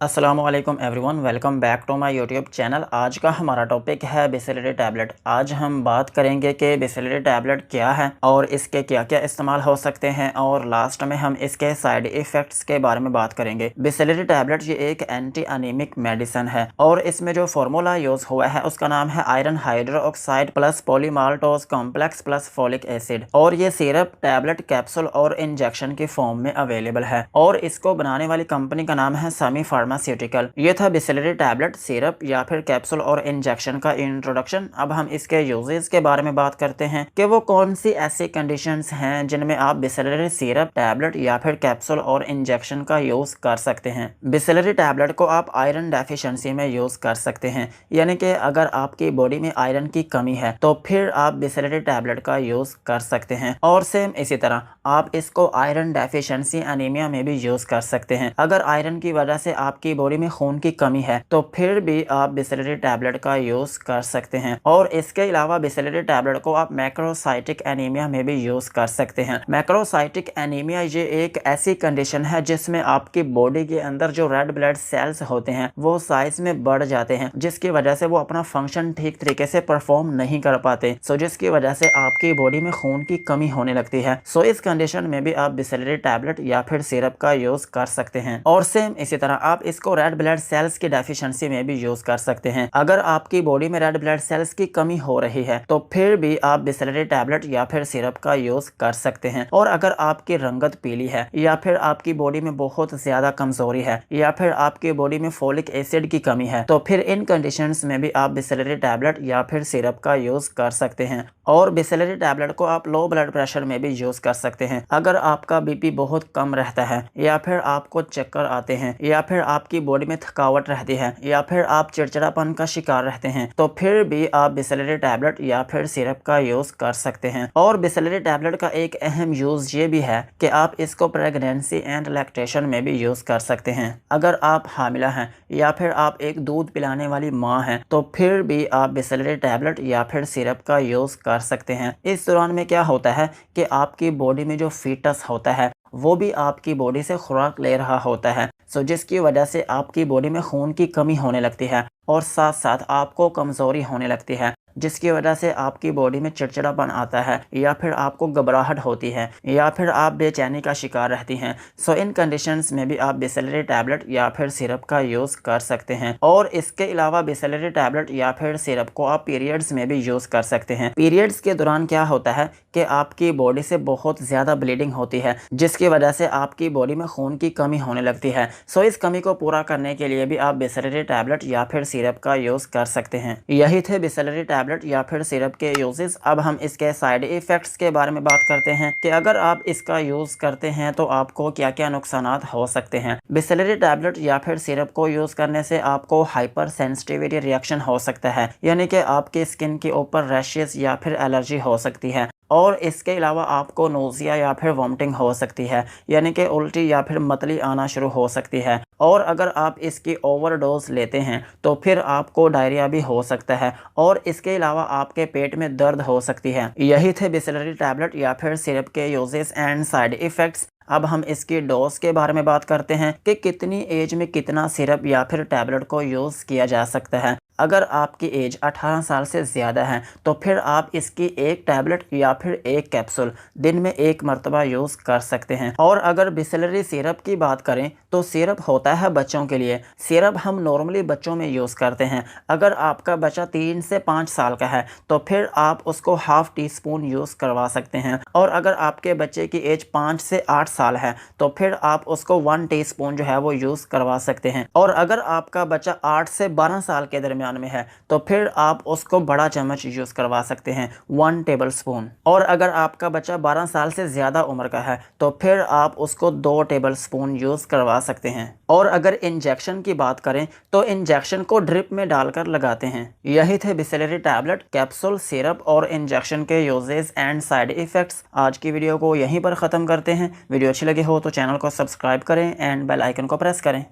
अस्सलामुअलैकुम everyone, welcome back to my YouTube channel. आज का हमारा टॉपिक है बिसलेरी टैबलेट। आज हम बात करेंगे कि बिसलेरी टैबलेट क्या है और इसके क्या क्या इस्तेमाल हो सकते हैं, और लास्ट में हम इसके साइड इफ़ेक्ट्स के बारे में बात करेंगे। बिसलेरी टैबलेट ये एक एंटी अनीमिक मेडिसिन है और इसमें जो फार्मूला यूज़ हुआ है उसका नाम है iron hydroxide plus polymaltose complex plus folic acid, और ये सिरप, टैबलेट, कैप्सूल और इंजेक्शन के फॉर्म में अवेलेबल है। और इसको बनाने वाली कंपनी का नाम है समी फार्मास्यूटिकल। ये था बिसलेरी टैबलेट, सिरप या फिर कैप्सूल और इंजेक्शन का इंट्रोडक्शन। अब हम इसके यूजेस के बारे में बात करते हैं कि वो कौन सी ऐसी कंडीशंस हैं जिनमें आप बिसलेरी सिरप, टैबलेट या फिर कैप्सूल और इंजेक्शन का यूज कर सकते हैं। बिसलेरी टैबलेट को आप आयरन डेफिशिएंसी में यूज कर सकते हैं, यानी कि अगर आपकी बॉडी में आयरन की कमी है तो फिर आप बिसलेरी टैबलेट का यूज कर सकते हैं। और सेम इसी तरह आप इसको आयरन डेफिशिएंसी एनीमिया में भी यूज कर सकते हैं। अगर आयरन की वजह से आपकी बॉडी में खून की कमी है तो फिर भी आप बिसलेरी टैबलेट का यूज कर सकते हैं। और इसके अलावा बिसलेरी टैबलेट को आप मैक्रोसाइटिक एनीमिया में भी यूज कर सकते हैं। मैक्रोसाइटिक एनीमिया ये एक ऐसी कंडीशन है जिसमें आपकी बॉडी के अंदर जो रेड ब्लड सेल्स होते हैं वो साइज में बढ़ जाते हैं, जिसकी वजह से वो अपना फंक्शन ठीक तरीके से परफॉर्म नहीं कर पाते। जिसकी वजह से आपकी बॉडी में खून की कमी होने लगती है। इस कंडीशन में भी आप बिसलेरी टैबलेट या फिर सिरप का यूज कर सकते हैं। और सेम इसी तरह आप इसको रेड ब्लड सेल्स की डेफिशिएंसी में भी यूज कर सकते हैं। अगर आपकी बॉडी में रेड ब्लड सेल्स की कमी हो रही है तो फिर भी आप बिसलेरी टैबलेट या फिर सिरप का यूज कर सकते हैं। और अगर आपकी रंगत पीली है या फिर आपकी बॉडी में बहुत ज्यादा कमजोरी है या फिर आपकी बॉडी में फोलिक एसिड की कमी है तो फिर इन कंडीशंस में भी आप बिसलेरी टैबलेट या फिर सिरप का यूज कर सकते हैं। और बिसलेरी टैबलेट को आप लो ब्लड प्रेशर में भी यूज कर सकते हैं। अगर आपका बीपी बहुत कम रहता है या फिर आपको चक्कर आते हैं या फिर आपकी बॉडी में थकावट रहती है या फिर आप चिड़चिड़ापन का शिकार रहते हैं तो फिर भी आप बिसलेरी टैबलेट या फिर सिरप का यूज कर सकते हैं। और बिसलेरी टैबलेट का एक अहम यूज ये भी है कि आप इसको प्रेगनेंसी एंड लैक्टेशन में भी यूज कर सकते हैं। अगर आप हामिला हैं या फिर आप एक दूध पिलाने वाली माँ हैं तो फिर भी आप बिसलेरी टैबलेट या फिर सिरप का यूज कर सकते हैं। इस दौरान में क्या होता है कि आपकी बॉडी में जो फीटस होता है वो भी आपकी बॉडी से खुराक ले रहा होता है, जिसकी वजह से आपकी बॉडी में खून की कमी होने लगती है और साथ साथ आपको कमजोरी होने लगती है, जिसकी वजह से आपकी बॉडी में चिड़चिड़ापन आता है या फिर आपको घबराहट होती है या फिर आप बेचैनी का शिकार रहती हैं। इन कंडीशंस में भी आप बिसलेरी टैबलेट या फिर सिरप का यूज कर सकते हैं। और इसके अलावा बिसलेरी टैबलेट या फिर सिरप को आप पीरियड्स में भी यूज कर सकते हैं। पीरियड्स के दौरान क्या होता है कि आपकी बॉडी से बहुत ज्यादा ब्लीडिंग होती है, जिसकी वजह से आपकी बॉडी में खून की कमी होने लगती है। इस कमी को पूरा करने के लिए भी आप बिसलेरी टैबलेट या फिर सिरप का यूज कर सकते हैं। यही थे बिसलेरी टैबलेट या फिर सिरप के यूजेस। अब हम इसके साइड इफेक्ट्स के बारे में बात करते हैं कि अगर आप इसका यूज करते हैं तो आपको क्या क्या नुकसानात हो सकते हैं। बिसलेरी टैबलेट या फिर सिरप को यूज करने से आपको हाइपर सेंसिटिविटी रिएक्शन हो सकता है, यानी कि आपकी स्किन के ऊपर रैशेस या फिर एलर्जी हो सकती है। और इसके अलावा आपको नोजिया या फिर वॉमिटिंग हो सकती है, यानी कि उल्टी या फिर मतली आना शुरू हो सकती है। और अगर आप इसकी ओवरडोज लेते हैं तो फिर आपको डायरिया भी हो सकता है और इसके अलावा आपके पेट में दर्द हो सकती है। यही थे बिसलेरी टैबलेट या फिर सिरप के यूजेस एंड साइड इफ़ेक्ट्स। अब हम इसकी डोज के बारे में बात करते हैं कि कितनी एज में कितना सिरप या फिर टैबलेट को यूज़ किया जा सकता है। अगर आपकी एज 18 साल से ज़्यादा है तो फिर आप इसकी एक टैबलेट या फिर एक कैप्सूल दिन में एक मरतबा यूज़ कर सकते हैं। और अगर बिसलेरी सिरप की बात करें तो सिरप होता है बच्चों के लिए। सिरप हम नॉर्मली बच्चों में यूज़ करते हैं। अगर आपका बच्चा 3 से 5 साल का है तो फिर आप उसको हाफ टी स्पून यूज़ करवा सकते हैं। और अगर आपके बच्चे की एज 5 से 8 साल है तो फिर आप उसको 1 टीस्पून जो है वो यूज़ करवा सकते हैं। और अगर आपका बच्चा 8 से 12 साल के दरमियान में है तो फिर आप उसको बड़ा चम्मच यूज करवा सकते हैं, 1 टेबल स्पून। और अगर आपका बच्चा 12 साल से ज्यादा उम्र का है तो फिर आप उसको 2 टेबल स्पून यूज करवा सकते हैं। और अगर इंजेक्शन की बात करें तो इंजेक्शन को ड्रिप में डालकर लगाते हैं। यही थे बिसलेरी टैबलेट, कैप्सूल, सिरप और इंजेक्शन के यूजेस एंड साइड इफेक्ट्स। आज की वीडियो को यहीं पर ख़त्म करते हैं। वीडियो अच्छी लगी हो तो चैनल को सब्सक्राइब करें एंड बेल आइकन को प्रेस करें।